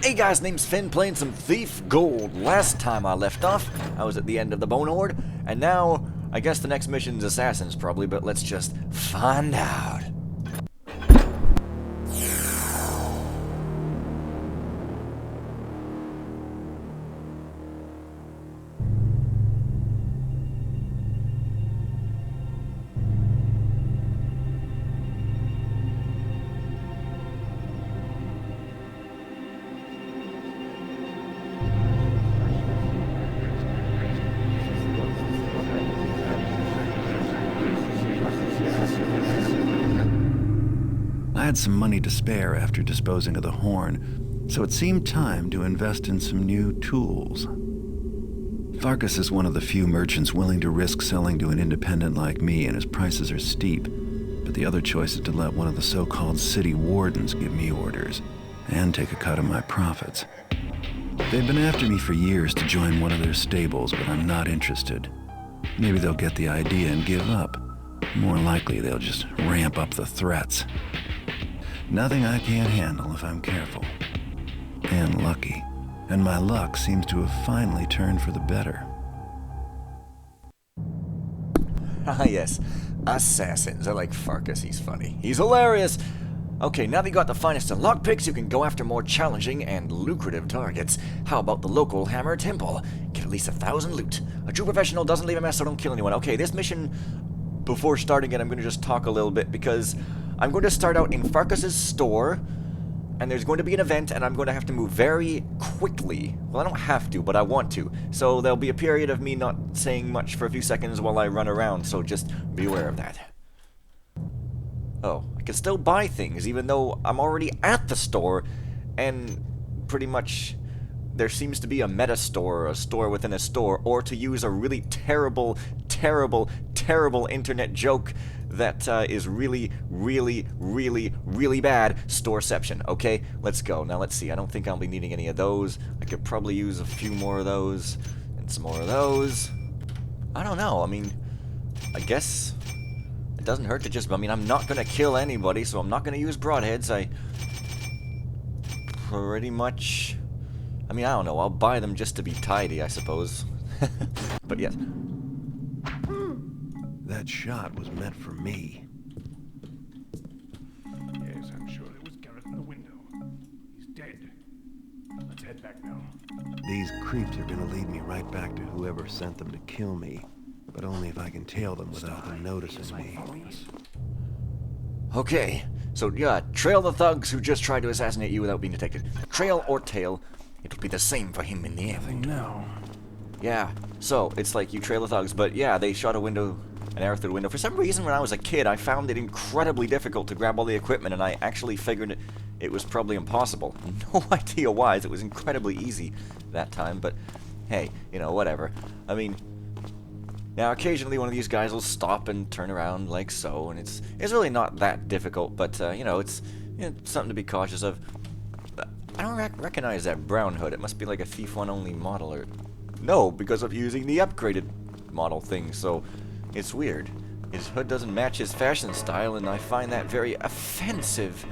Hey guys, name's Finn, playing some Thief Gold. Last time I left off, I was at the end of the Bone Horde, and now, I guess the next mission's Assassins probably, but let's just find out. I had some money to spare after disposing of the horn, so it seemed time to invest in some new tools. Farkus is one of the few merchants willing to risk selling to an independent like me, and his prices are steep. But the other choice is to let one of the so-called city wardens give me orders, and take a cut of my profits. They've been after me for years to join one of their stables, but I'm not interested. Maybe they'll get the idea and give up. More likely, they'll just ramp up the threats. Nothing I can't handle if I'm careful. And lucky. And my luck seems to have finally turned for the better. Ah yes, Assassins. I like Farkus, he's funny. He's hilarious! Okay, now that you got the finest of lockpicks, you can go after more challenging and lucrative targets. How about the local Hammer Temple? Get at least 1,000 loot. A true professional doesn't leave a mess, so don't kill anyone. Okay, this mission, before starting it, I'm going to just talk a little bit, because I'm going to start out in Farkus's store, and there's going to be an event, and I'm going to have to move very quickly. Well, I don't have to, but I want to. So there'll be a period of me not saying much for a few seconds while I run around, so just be aware of that. Oh, I can still buy things, even though I'm already at the store, and pretty much there seems to be a meta store, a store within a store, or to use a really terrible internet joke that is really bad, storeception. Okay, let's go. Now let's see, I don't think I'll be needing any of those. I could probably use a few more of those, and some more of those. I don't know, I mean, I guess it doesn't hurt to just, I mean, I'm not gonna kill anybody, so I'm not gonna use broadheads. I pretty much, I mean, I don't know, I'll buy them just to be tidy, I suppose. But yes. That shot was meant for me. Yes, I'm sure there was Garrett in the window. He's dead. Let's head back now. These creeps are gonna lead me right back to whoever sent them to kill me. But only if I can tail them without them noticing me. Okay, so yeah, trail the thugs who just tried to assassinate you without being detected. Trail or tail, it'll be the same for him in the end. No. Yeah, so it's like you trail the thugs, but yeah, they shot an arrow through the window. For some reason, when I was a kid, I found it incredibly difficult to grab all the equipment, and I actually figured it was probably impossible. No idea why, as it was incredibly easy that time, but hey, you know, whatever. I mean, now occasionally one of these guys will stop and turn around like so, and it's really not that difficult, but you know, it's something to be cautious of. I don't recognize that brown hood. It must be like a Thief 1 only model, or no, because I'm using the upgraded model thing, so it's weird. His hood doesn't match his fashion style, and I find that very offensive.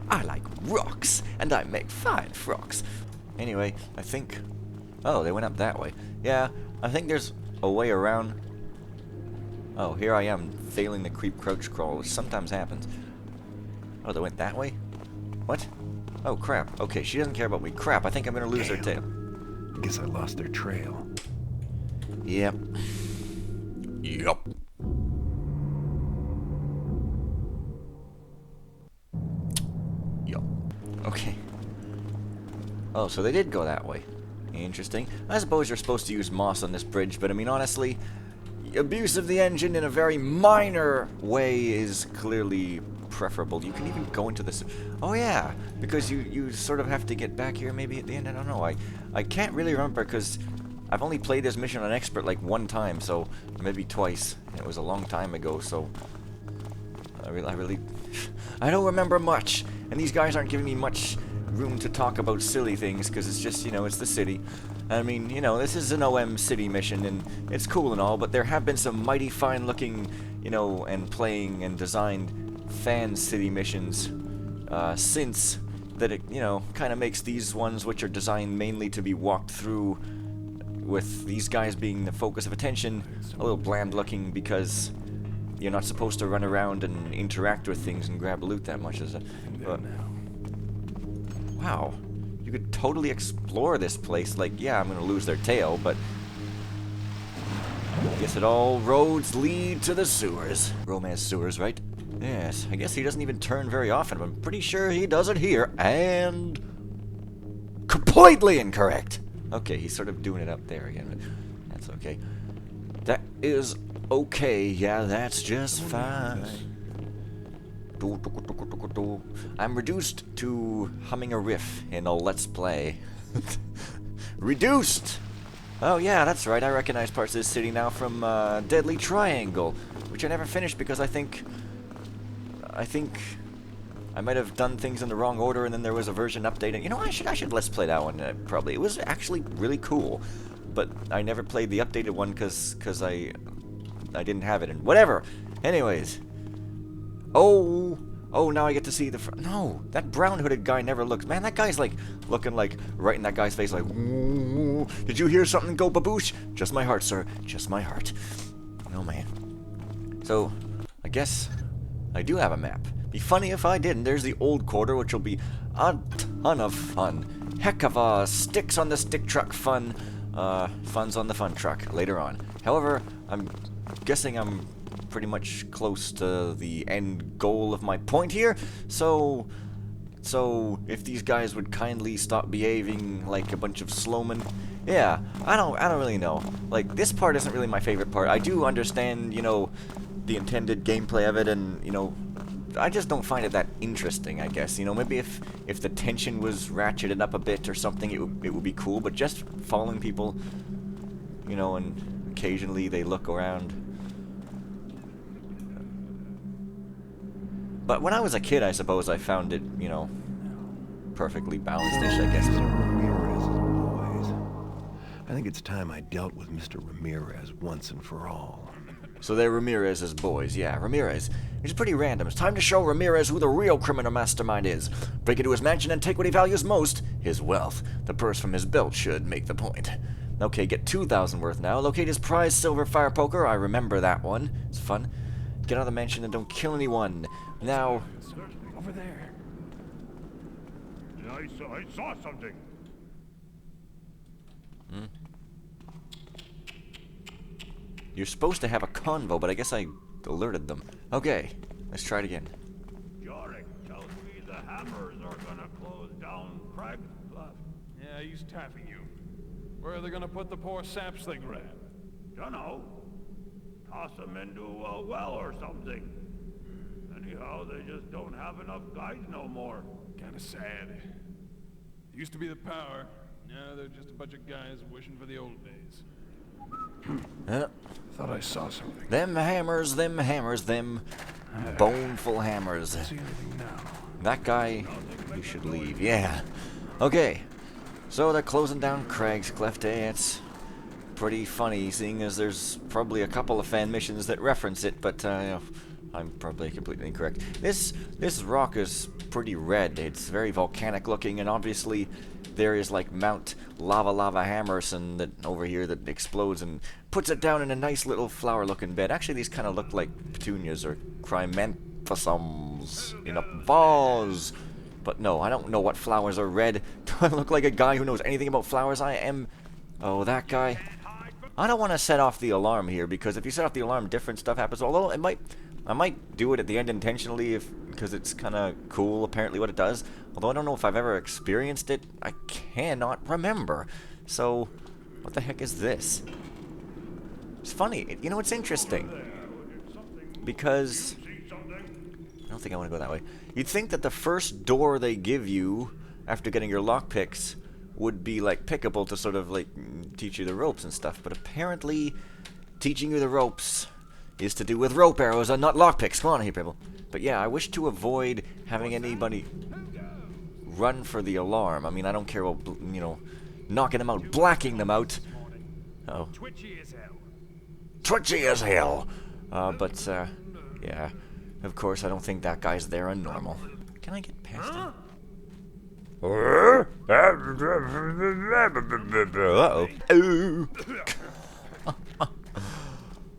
I like rocks, and I make fine frocks. Anyway, I think, oh, they went up that way. Yeah, I think there's a way around. Oh, here I am, failing the creep crouch crawl, which sometimes happens. Oh, they went that way? What? Oh, crap. Okay, she doesn't care about me. Crap, I think I'm gonna lose her tail. Guess I lost their trail. Yep. Yep. Yep. Okay. Oh, so they did go that way. Interesting. I suppose you're supposed to use moss on this bridge, but I mean, honestly, abuse of the engine in a very minor way is clearly preferable. You can even go into this. Oh yeah, because you sort of have to get back here maybe at the end. I don't know. I can't really remember because I've only played this mission on expert like one time, so maybe twice. It was a long time ago, so I don't remember much. And these guys aren't giving me much room to talk about silly things because it's just, you know, it's the city. I mean, you know, this is an OM city mission and it's cool and all, but there have been some mighty fine looking, you know, and playing and designed fan city missions since that it, you know, kind of makes these ones, which are designed mainly to be walked through with these guys being the focus of attention, a little bland looking because you're not supposed to run around and interact with things and grab loot that much as a... But, wow. You could totally explore this place. Like, yeah, I'm gonna lose their tail, but I guess it all roads lead to the sewers. Romance sewers, right? Yes, I guess he doesn't even turn very often, but I'm pretty sure he does it here, and... completely incorrect! Okay, he's sort of doing it up there again, but that's okay. That is okay, yeah, that's just fine. I'm reduced to humming a riff in a Let's Play. Reduced! Oh yeah, that's right, I recognize parts of this city now from Deadly Triangle, which I never finished because I think I might have done things in the wrong order, and then there was a version update. You know, I should Let's Play that one, probably. It was actually really cool, but I never played the updated one because I didn't have it, and whatever. Anyways. Oh, now I get to see the no, that brown hooded guy never looks. Man, that guy's like, looking like, right in that guy's face like, ooh, did you hear something go baboosh? Just my heart, sir. Just my heart. Oh, man. So, I guess I do have a map. Be funny if I didn't. There's the old quarter, which will be a ton of fun. Heck of sticks on the stick truck fun. Fun's on the fun truck later on. However, I'm guessing I'm pretty much close to the end goal of my point here. So if these guys would kindly stop behaving like a bunch of slowmen. Yeah, I don't really know. Like, this part isn't really my favorite part. I do understand, you know, the intended gameplay of it, and, you know, I just don't find it that interesting, I guess. You know, maybe if the tension was ratcheted up a bit or something, it would be cool, but just following people, you know, and occasionally they look around. But when I was a kid, I suppose I found it, you know, perfectly balanced-ish, I guess. Mr. Ramirez's boys. I think it's time I dealt with Mr. Ramirez once and for all. So they're Ramirez's boys, yeah, Ramirez. He's pretty random. It's time to show Ramirez who the real criminal mastermind is. Break into his mansion and take what he values most, his wealth. The purse from his belt should make the point. Okay, get 2,000 worth now. Locate his prized silver fire poker. I remember that one. It's fun. Get out of the mansion and don't kill anyone. Now... Over there. Yeah, I saw something. You're supposed to have a convo, but I guess I alerted them. Okay, let's try it again. Yorick tells me the hammers are gonna close down Farked. Yeah, he's tapping you. Where are they gonna put the poor saps they grabbed? Dunno. Toss them into a well or something. Anyhow, they just don't have enough guys no more. Kinda sad. Used to be the power. Now they're just a bunch of guys wishing for the old days. Thought I saw something. Them hammers, them boneful hammers. See anything now? That guy, you should leave. Yeah. Okay. So they're closing down Craig's Cleft. It's pretty funny, seeing as there's probably a couple of fan missions that reference it, but you know, I'm probably completely incorrect. This rock is pretty red. It's very volcanic looking, and obviously there is like Mount Lava Hammerson that over here that explodes and puts it down in a nice little flower looking bed. Actually, these kind of look like petunias or chrysanthemums in a vase. But no, I don't know what flowers are red. Do I look like a guy who knows anything about flowers? I am... Oh, that guy. I don't want to set off the alarm here, because if you set off the alarm, different stuff happens. Although it might... I might do it at the end intentionally because it's kind of cool, apparently, what it does. Although I don't know if I've ever experienced it. I cannot remember. So, what the heck is this? It's funny. You know, it's interesting. Because... I don't think I want to go that way. You'd think that the first door they give you after getting your lockpicks would be, like, pickable to sort of, like, teach you the ropes and stuff. But apparently, teaching you the ropes is to do with rope arrows and not lockpicks. Come on here, people. But yeah, I wish to avoid having anybody run for the alarm. I mean, I don't care about, you know, knocking them out, blacking them out. Oh. Twitchy as hell. Twitchy as hell. Yeah. Of course, I don't think that guy's there and normal. Can I get past him? Uh-oh. Ooh.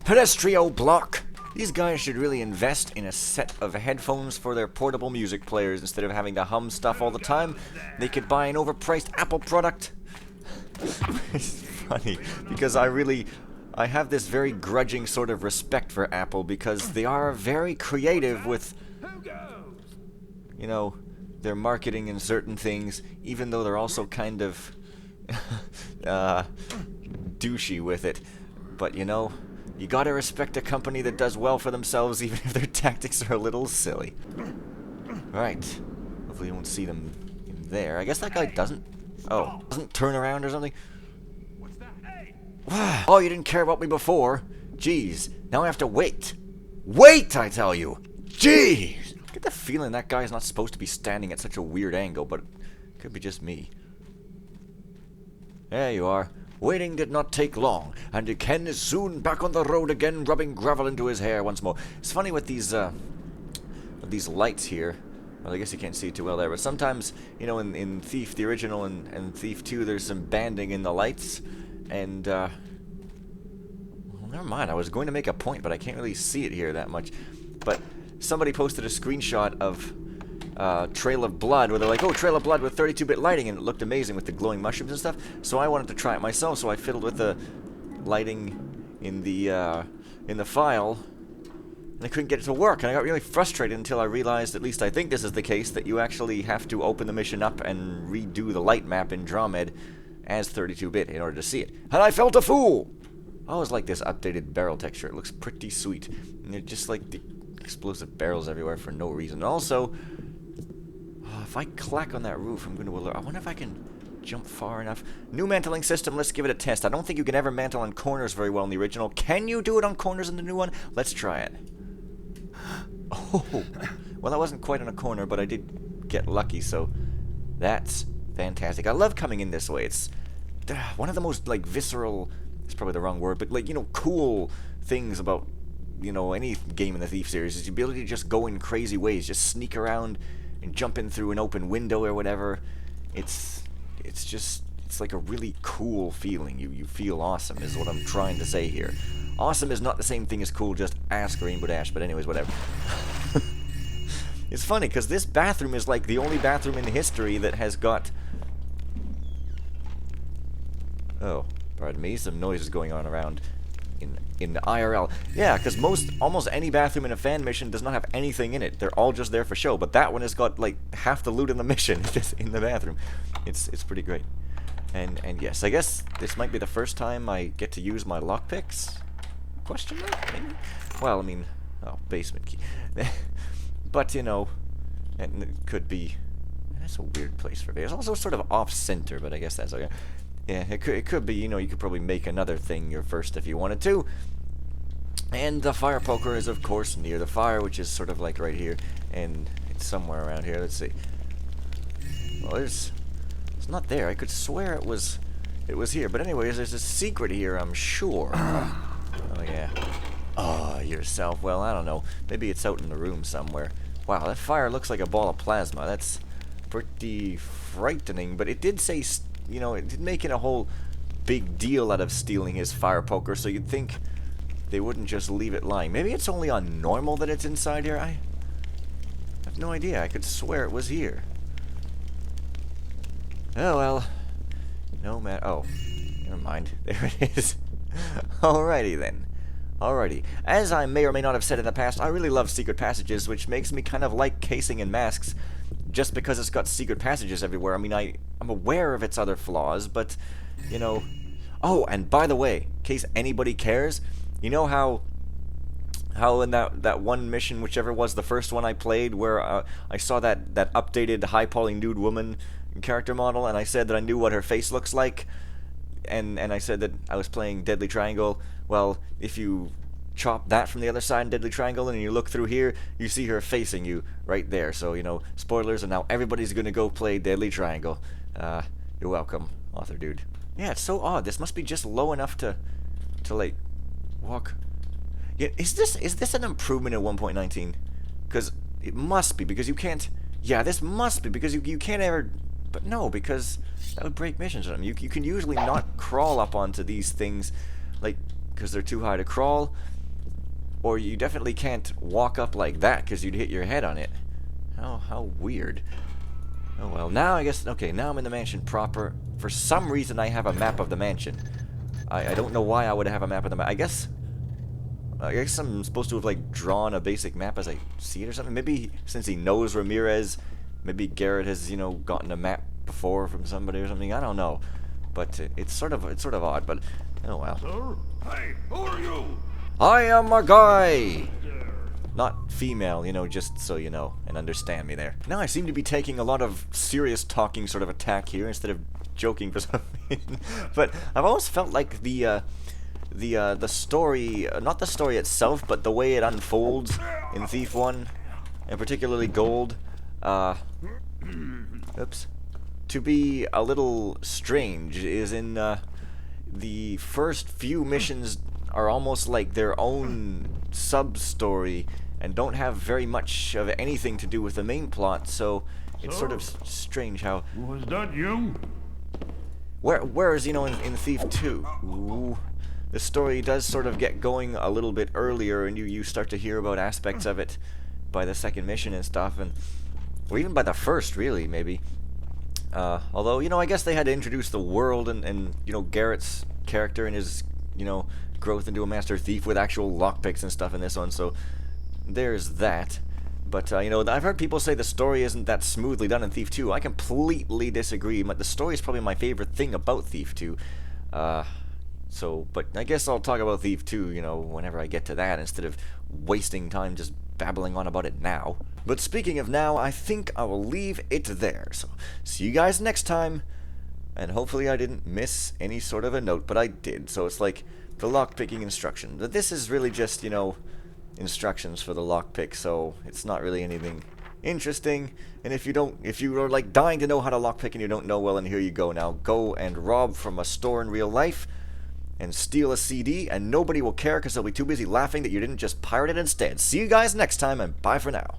Pedestrio block. These guys should really invest in a set of headphones for their portable music players instead of having to hum stuff all the time. They could buy an overpriced Apple product. It's funny because I have this very grudging sort of respect for Apple because they are very creative with, you know, their marketing and certain things, even though they're also kind of douchey with it. But you know, you gotta respect a company that does well for themselves even if their tactics are a little silly. Right. Hopefully you won't see them in there. I guess that guy doesn't turn around or something. What's that? Oh, you didn't care about me before. Jeez. Now I have to wait. Wait, I tell you. Jeez. I get the feeling that guy's not supposed to be standing at such a weird angle, but it could be just me. There you are. Waiting did not take long, and Ken is soon back on the road again, rubbing gravel into his hair once more. It's funny with these lights here. Well, I guess you can't see it too well there, but sometimes, you know, in Thief, the original, and Thief 2, there's some banding in the lights, and, well, never mind. I was going to make a point, but I can't really see it here that much. But somebody posted a screenshot of Trail of Blood, where they're like, oh, Trail of Blood with 32-bit lighting, and it looked amazing with the glowing mushrooms and stuff. So I wanted to try it myself, so I fiddled with the lighting in the file, and I couldn't get it to work, and I got really frustrated until I realized, at least I think this is the case, that you actually have to open the mission up and redo the light map in Dromed as 32-bit in order to see it. And I felt a fool! I always like this updated barrel texture. It looks pretty sweet. And they're just like the explosive barrels everywhere for no reason. Also, if I clack on that roof, I'm going to alert. I wonder if I can jump far enough. New mantling system. Let's give it a test. I don't think you can ever mantle on corners very well in the original. Can you do it on corners in the new one? Let's try it. Oh, well, that wasn't quite on a corner, but I did get lucky, so that's fantastic. I love coming in this way. It's one of the most, like, visceral, it's probably the wrong word, but, like, you know, cool things about, you know, any game in the Thief series is the ability to just go in crazy ways, just sneak around and jump in through an open window or whatever. It's like a really cool feeling. You feel awesome is what I'm trying to say here. Awesome is not the same thing as cool, just ask Rainbow Dash, but anyways, whatever. It's funny, because this bathroom is like the only bathroom in history that has got... Oh, pardon me, some noise is going on around in the IRL. Yeah, because almost any bathroom in a fan mission does not have anything in it. They're all just there for show, but that one has got, like, half the loot in the mission just in the bathroom. It's pretty great. And yes, I guess this might be the first time I get to use my lockpicks? Question mark, maybe? Well, I mean, oh, basement key. But, you know, and it could be... That's a weird place for it. It's also sort of off-center, but I guess that's okay. Yeah, it could be, you know, you could probably make another thing your first if you wanted to. And the fire poker is, of course, near the fire, which is sort of like right here. And it's somewhere around here. Let's see. Well, it's not there. I could swear it was here. But anyways, there's a secret here, I'm sure. Oh, yeah. Oh, yourself. Well, I don't know. Maybe it's out in the room somewhere. Wow, that fire looks like a ball of plasma. That's pretty frightening. But it did say, you know, it did make it a whole big deal out of stealing his fire poker, so you'd think they wouldn't just leave it lying. Maybe it's only on normal that it's inside here. I have no idea. I could swear it was here. Oh, well. No matter. Oh, never mind. There it is. Alrighty then. Alrighty. As I may or may not have said in the past, I really love secret passages, which makes me kind of like casing and masks, just because it's got secret passages everywhere. I mean, I'm aware of its other flaws, but, you know... Oh, and by the way, in case anybody cares, you know how in that one mission, whichever was the first one I played, where I saw that updated high-poly nude woman character model, and I said that I knew what her face looks like, and I said that I was playing Deadly Triangle. Well, if you chop that from the other side in Deadly Triangle and you look through here, you see her facing you right there. So, you know, spoilers, and now everybody's gonna go play Deadly Triangle. You're welcome, author dude. Yeah, it's so odd. This must be just low enough to like, walk. Yeah, is this an improvement in 1.19? Because it must be, because you can't... Yeah, this must be, because you can't ever But no, because that would break missions on them. You can usually not crawl up onto these things, like, because they're too high to crawl. Or you definitely can't walk up like that, because you'd hit your head on it. How weird. Oh well, now I guess, okay, now I'm in the mansion proper. For some reason I have a map of the mansion. I don't know why I would have a map of the I guess I'm supposed to have, like, drawn a basic map as I see it or something. Maybe since he knows Ramirez, maybe Garrett has, you know, gotten a map before from somebody or something. I don't know. But it's sort of odd, but oh well. Sir? Hey, who are you? I am a guy! Not female, you know, just so you know, and understand me there. Now I seem to be taking a lot of serious talking sort of attack here instead of joking for some reason. But I've always felt like the story, not the story itself, but the way it unfolds in Thief 1, and particularly Gold, oops, to be a little strange, is in the first few missions are almost like their own sub-story and don't have very much of anything to do with the main plot, so it's sort of strange how... Was that you? Whereas, you know, in Thief 2, ooh, the story does sort of get going a little bit earlier, and you start to hear about aspects of it by the second mission and stuff, and or even by the first, really, maybe. Although, you know, I guess they had to introduce the world and you know, Garrett's character and his, you know, growth into a master thief with actual lockpicks and stuff in this one, so there's that. But, you know, I've heard people say the story isn't that smoothly done in Thief 2. I completely disagree. The story is probably my favorite thing about Thief 2. But I guess I'll talk about Thief 2, you know, whenever I get to that, instead of wasting time just babbling on about it now. But speaking of now, I think I will leave it there. So, see you guys next time. And hopefully I didn't miss any sort of a note, but I did. So it's like the lockpicking instruction. But this is really just, you know, instructions for the lockpick, so it's not really anything interesting. And if you are like dying to know how to lockpick and you don't know, well, then here you go now. Go and rob from a store in real life and steal a CD, and nobody will care because they'll be too busy laughing that you didn't just pirate it instead. See you guys next time, and bye for now.